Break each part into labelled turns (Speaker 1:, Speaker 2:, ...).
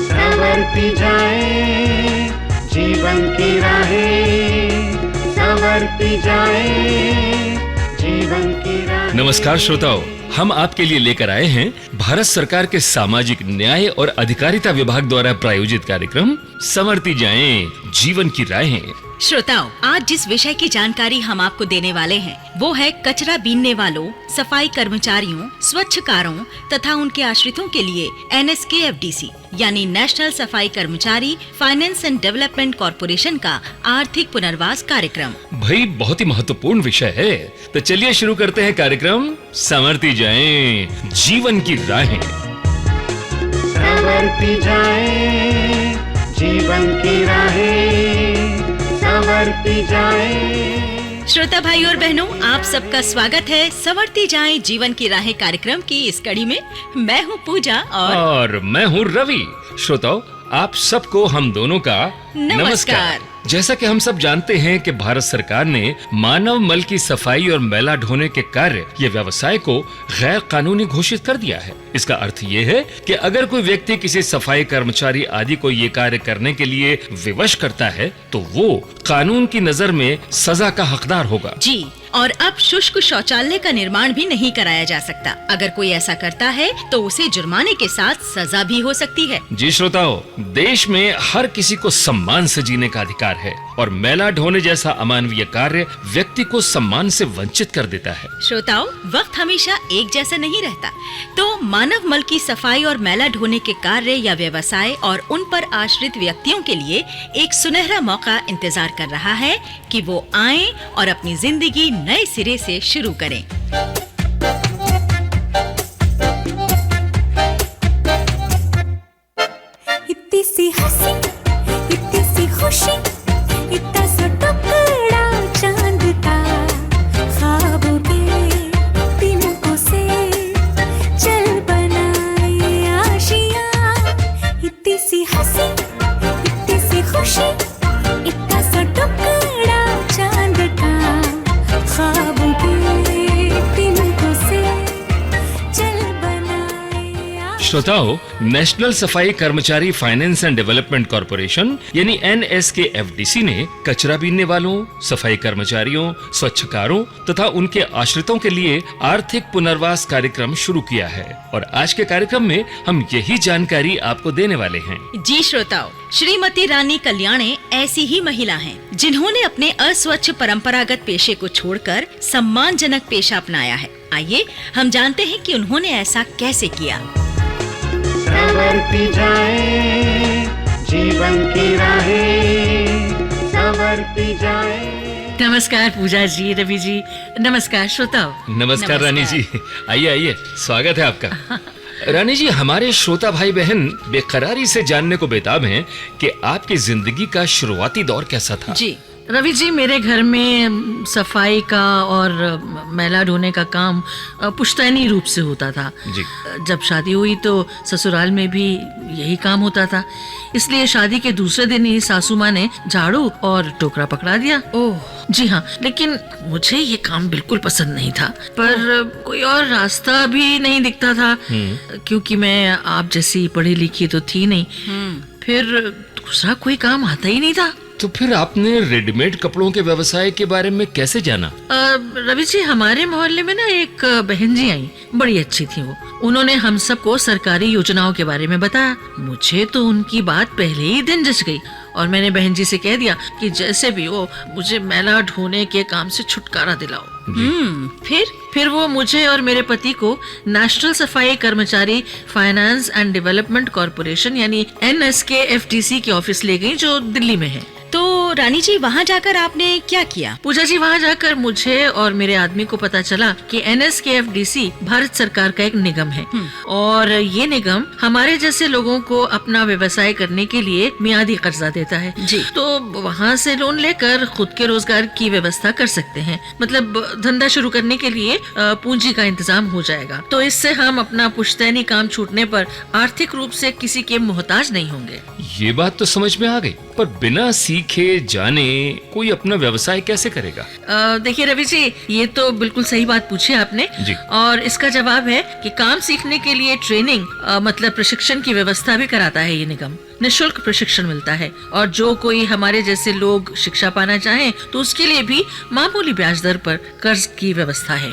Speaker 1: संवरती जाए जीवन की राहें, संवरती जाए जीवन की राहें।
Speaker 2: नमस्कार श्रोताओं, हम आपके लिए लेकर आए हैं भारत सरकार के सामाजिक न्याय और अधिकारिता विभाग द्वारा प्रायोजित कार्यक्रम संवरती जाएं जीवन की राहें।
Speaker 3: श्रोताओं, आज जिस विषय की जानकारी हम आपको देने वाले हैं वो है कचरा बीनने वालों, सफाई कर्मचारियों, स्वच्छकारों तथा उनके आश्रितों के लिए NSKFDC यानी नेशनल सफाई कर्मचारी फाइनेंस एंड डेवलपमेंट कॉरपोरेशन का आर्थिक पुनर्वास कार्यक्रम।
Speaker 2: भाई बहुत ही महत्वपूर्ण विषय है, तो चलिए शुरू करते हैं कार्यक्रम संवरती जाएं जीवन की राहें।
Speaker 1: संवरती जाए जीवन की राहें, संवरती जाए।
Speaker 3: श्रोता भाई और बहनों, आप सबका स्वागत है संवरती जाएं जीवन की राहें कार्यक्रम की इस कड़ी में। मैं हूँ पूजा
Speaker 2: और मैं हूँ रवि। श्रोताओं, आप सबको हम दोनों का
Speaker 3: नमस्कार।
Speaker 2: जैसा कि हम सब जानते हैं कि भारत सरकार ने मानव मल की सफाई और मैला ढोने के कार्य या व्यवसाय को गैर कानूनी घोषित कर दिया है। इसका अर्थ ये है कि अगर कोई व्यक्ति किसी सफाई कर्मचारी आदि को ये कार्य करने के लिए विवश करता है तो वो कानून की नजर में सजा का हकदार होगा।
Speaker 3: जी, और अब शुष्क शौचालय का निर्माण भी नहीं कराया जा सकता। अगर कोई ऐसा करता है तो उसे जुर्माने के साथ सजा भी हो सकती है।
Speaker 2: जी श्रोताओं, देश में हर किसी को सम्मान से जीने का अधिकार है और मैला ढोने जैसा अमानवीय कार्य व्यक्ति को सम्मान से वंचित कर देता है।
Speaker 3: श्रोताओं, वक्त हमेशा एक जैसा नहीं रहता, तो मानव मल की सफाई और मैला ढोने के कार्य या व्यवसाय और उन पर आश्रित व्यक्तियों के लिए एक सुनहरा मौका इंतजार कर रहा है कि वो आएं और अपनी जिंदगी नए सिरे से शुरू करें।
Speaker 4: इतनी सी हंसी, इतनी सी खुशी, इतना सा टुकड़ा चांद का, ख्वाबों के तिनकों से चल बनाए आशियां। इतनी सी हंसी, इतनी सी खुशी, इतना सा टुकड़ा चांद का, ख्वाबों के तिनकों से चल बनाए।
Speaker 2: श्रोताओं, नेशनल सफाई कर्मचारी फाइनेंस एंड डेवलपमेंट कॉरपोरेशन यानी NSKFDC ने कचरा बीनने वालों, सफाई कर्मचारियों, स्वच्छकारों तथा उनके आश्रितों के लिए आर्थिक पुनर्वास कार्यक्रम शुरू किया है और आज के कार्यक्रम में हम यही जानकारी आपको देने वाले हैं।
Speaker 3: जी श्रोताओं, श्रीमती रानी कल्याणे ऐसी ही महिला हैं जिन्होंने अपने अस्वच्छ परंपरागत पेशे को छोड़कर सम्मानजनक पेशा अपनाया है। आइए हम जानते हैं कि उन्होंने ऐसा कैसे किया।
Speaker 1: संवरती जाए जीवन की राहें, संवरती जाए।
Speaker 5: नमस्कार पूजा जी, रवि जी, नमस्कार श्रोताओ।
Speaker 2: नमस्कार रानी जी, आइए आइए, स्वागत है आपका। रानी जी, हमारे श्रोता भाई बहन बेकरारी से जानने को बेताब हैं कि आपकी जिंदगी का शुरुआती दौर कैसा था।
Speaker 5: जी रवि जी, मेरे घर में सफाई का और मैला ढोने का काम पुश्तैनी रूप से होता था।
Speaker 2: जी।
Speaker 5: जब शादी हुई तो ससुराल में भी यही काम होता था, इसलिए शादी के दूसरे दिन ही सासू माँ ने झाड़ू और टोकरा पकड़ा दिया।
Speaker 3: ओह,
Speaker 5: जी हाँ, लेकिन मुझे ये काम बिल्कुल पसंद नहीं था, पर कोई और रास्ता भी नहीं दिखता था क्योंकि मैं आप जैसी पढ़ी लिखी तो थी नहीं। फिर दूसरा कोई काम आता ही नहीं था।
Speaker 2: तो फिर आपने रेडीमेड कपड़ों के व्यवसाय के बारे में कैसे जाना?
Speaker 5: रवि जी, हमारे मोहल्ले में ना एक बहन जी आई, बड़ी अच्छी थी वो। उन्होंने हम सबको सरकारी योजनाओं के बारे में बताया। मुझे तो उनकी बात पहले ही दिन जच गई और मैंने बहन जी से कह दिया कि जैसे भी हो मुझे मैला ढोने के काम से छुटकारा दिलाओ। फिर वो मुझे और मेरे पति को नेशनल सफाई कर्मचारी फाइनेंस एंड डेवलपमेंट कॉरपोरेशन यानी NSKFDC के ऑफिस ले गई जो दिल्ली में है।
Speaker 3: तो रानी जी, वहाँ जाकर आपने क्या किया?
Speaker 5: पूजा जी, वहाँ जाकर मुझे और मेरे आदमी को पता चला कि NSKFDC भारत सरकार का एक निगम है और ये निगम हमारे जैसे लोगों को अपना व्यवसाय करने के लिए मियादी कर्जा देता है।
Speaker 3: जी।
Speaker 5: तो वहाँ से लोन लेकर खुद के रोजगार की व्यवस्था कर सकते हैं, मतलब धंधा शुरू करने के लिए पूंजी का इंतजाम हो जाएगा। तो इससे हम अपना पुश्तैनी काम छूटने पर आर्थिक रूप से किसी के मोहताज नहीं होंगे।
Speaker 2: ये बात तो समझ में आ गई, पर बिना सीखे सीखे जाने कोई अपना व्यवसाय कैसे करेगा?
Speaker 5: देखिए रवि जी, ये तो बिल्कुल सही बात पूछी आपने
Speaker 2: जी।
Speaker 5: और इसका जवाब है कि काम सीखने के लिए ट्रेनिंग मतलब प्रशिक्षण की व्यवस्था भी कराता है ये निगम। निशुल्क प्रशिक्षण मिलता है और जो कोई हमारे जैसे लोग शिक्षा पाना चाहें तो उसके लिए भी मामूली ब्याज दर पर कर्ज की व्यवस्था है।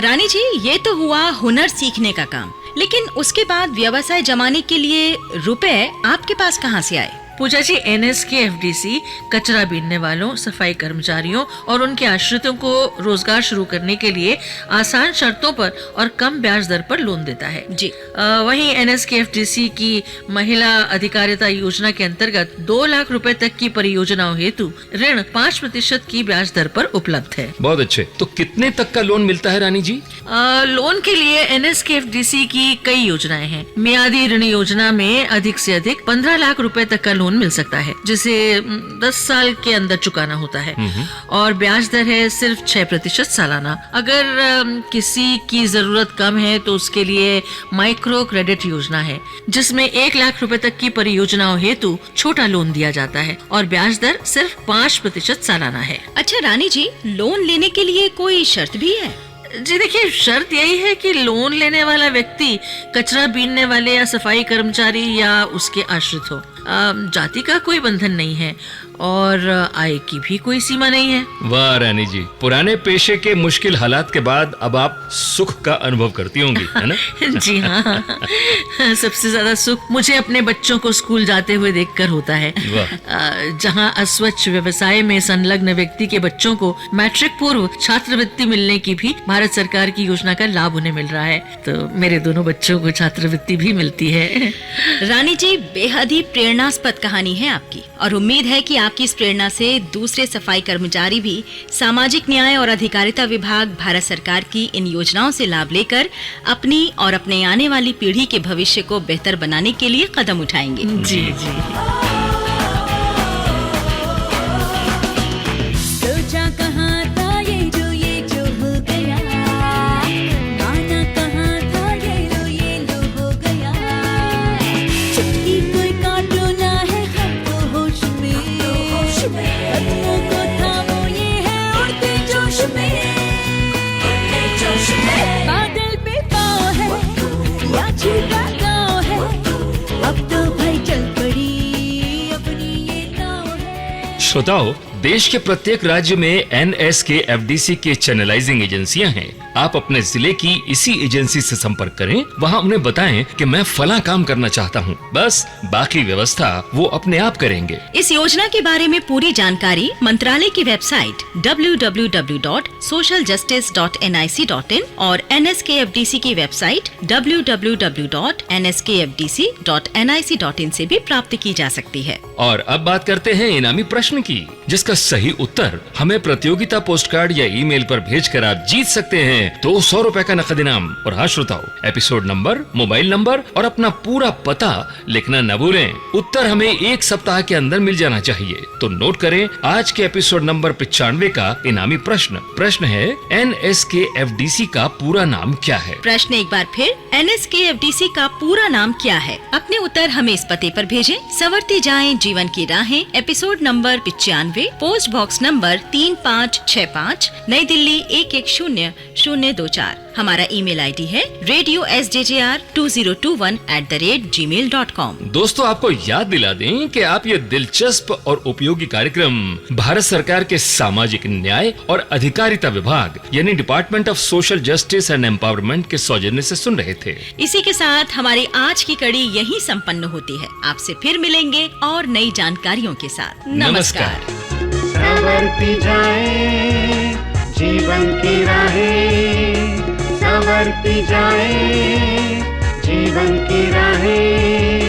Speaker 3: रानी जी, ये तो हुआ हुनर सीखने का काम, लेकिन उसके बाद व्यवसाय जमाने के लिए रुपए आपके पास कहाँ से आए?
Speaker 5: पूजा जी, NSKFDC कचरा बीनने वालों, सफाई कर्मचारियों और उनके आश्रितों को रोजगार शुरू करने के लिए आसान शर्तों पर और कम ब्याज दर पर लोन देता है
Speaker 3: जी।
Speaker 5: वहीं NSKFDC की महिला अधिकारिता योजना के अंतर्गत 2 लाख रुपए तक की परियोजनाओं हेतु ऋण 5% की ब्याज दर पर उपलब्ध है।
Speaker 2: बहुत अच्छे। तो कितने तक का लोन मिलता है रानी जी?
Speaker 5: लोन के लिए NSKFDC की कई योजनाएं हैं। मियादी ऋण योजना में अधिक से अधिक 15 लाख रुपए तक का लोन मिल सकता है, जिसे 10 साल के अंदर चुकाना होता है और ब्याज दर है सिर्फ 6% सालाना। अगर किसी की जरूरत कम है तो उसके लिए माइक्रो क्रेडिट योजना है, जिसमें 1 लाख रुपए तक की परियोजनाओं हेतु छोटा लोन दिया जाता है और ब्याज दर सिर्फ 5% सालाना है।
Speaker 3: अच्छा रानी जी, लोन लेने के लिए कोई शर्त भी है?
Speaker 5: जी देखिए, शर्त यही है कि लोन लेने वाला व्यक्ति कचरा बीनने वाले या सफाई कर्मचारी या उसके आश्रित हो। जाति का कोई बंधन नहीं है और आय की भी कोई सीमा नहीं है।
Speaker 2: वाह रानी जी, पुराने पेशे के मुश्किल हालात के बाद अब आप सुख का अनुभव करती होंगी, है ना?
Speaker 5: जी हाँ, सबसे ज्यादा सुख मुझे अपने बच्चों को स्कूल जाते हुए देखकर होता है। जहाँ अस्वच्छ व्यवसाय में संलग्न व्यक्ति के बच्चों को मैट्रिक पूर्व छात्रवृत्ति मिलने की भी भारत सरकार की योजना का लाभ उन्हें मिल रहा है, तो मेरे दोनों बच्चों को छात्रवृत्ति भी मिलती है।
Speaker 3: रानी जी, बेहद ही प्रेरणास्पद कहानी है आपकी और उम्मीद है कि आपकी इस प्रेरणा से दूसरे सफाई कर्मचारी भी सामाजिक न्याय और अधिकारिता विभाग भारत सरकार की इन योजनाओं से लाभ लेकर अपनी और अपने आने वाली पीढ़ी के भविष्य को बेहतर बनाने के लिए कदम उठाएंगे।
Speaker 5: जी जी।
Speaker 4: सोचा कहाँ था ये जो हो गया, माना कहाँ था ये लो हो गया। चुटकी कोई काटो ना है हमको होश में, कदमों को थामो ये है उड़ते जोश में। बादल पे पाँव है या छिपा गाँव है, अब तो भाई चल पड़ी अपनी ये नाव है।
Speaker 2: श्रोताओ, देश के प्रत्येक राज्य में NSKFDC के चैनलाइजिंग एजेंसियां हैं। आप अपने जिले की इसी एजेंसी से संपर्क करें, वहां उन्हें बताएं कि मैं फला काम करना चाहता हूं, बस बाकी व्यवस्था वो अपने आप करेंगे।
Speaker 3: इस योजना के बारे में पूरी जानकारी मंत्रालय की वेबसाइट www.socialjustice.nic.in और NSKFDC की वेबसाइट www.nskfdc.nic.in से भी प्राप्त की जा सकती है।
Speaker 2: और अब बात करते हैं इनामी प्रश्न की, जिसका सही उत्तर हमें प्रतियोगिता पोस्ट कार्ड या ईमेल पर भेजकर आप जीत सकते हैं 200 रुपए का नकद इनाम। और हाँ श्रोताओ, एपिसोड नंबर, मोबाइल नंबर और अपना पूरा पता लिखना न भूलें। उत्तर हमें 1 सप्ताह के अंदर मिल जाना चाहिए। तो नोट करें आज के एपिसोड नंबर 95 का इनामी प्रश्न है NSKFDC का पूरा नाम क्या है?
Speaker 3: प्रश्न एक बार फिर, NSKFDC का पूरा नाम क्या है? अपने उत्तर हमें इस पते पर भेजें। संवरती जाएं जीवन की राहें, episode number 95, post box number 3565, नई दिल्ली 110024। हमारा ईमेल आईडी है radiosjjr2021@gmail.com।
Speaker 2: दोस्तों, आपको याद दिला दें कि आप ये दिलचस्प और उपयोगी कार्यक्रम भारत सरकार के सामाजिक न्याय और अधिकारिता विभाग यानी department of social justice and empowerment के सौजन्य से सुन रहे थे।
Speaker 3: इसी के साथ हमारी आज की कड़ी यहीं संपन्न होती है। आपसे फिर मिलेंगे और नई जानकारियों के साथ। नमस्कार।
Speaker 1: संवरती जाए जीवन की राहें, संवरती जाए जीवन की राहें।